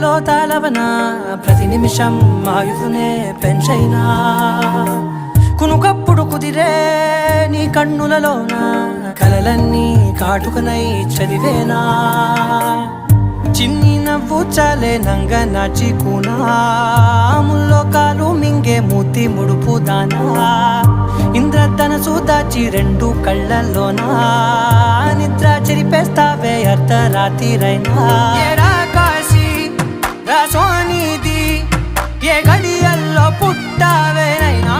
గుండెలో తాళవన ప్రతి నిమిషం ఆయుధునే పెంచైనా కునుకప్పుడు కుదిరే నీ కన్నులలోన కలలన్నీ కాటుకనై చదివేనా చిన్ని నవ్వు చాలే నంగ నాచికునా ముల్లోకాలు మింగే మూతి ముడుపు దానా ఇంద్రధనసు దాచి రెండు కళ్ళల్లోనా నిద్ర చెరిపేస్తావే అర్ధరాత్రిరైనా కాశీ రాసోనిది ఏ గడియల్లో పుట్టావేనైనా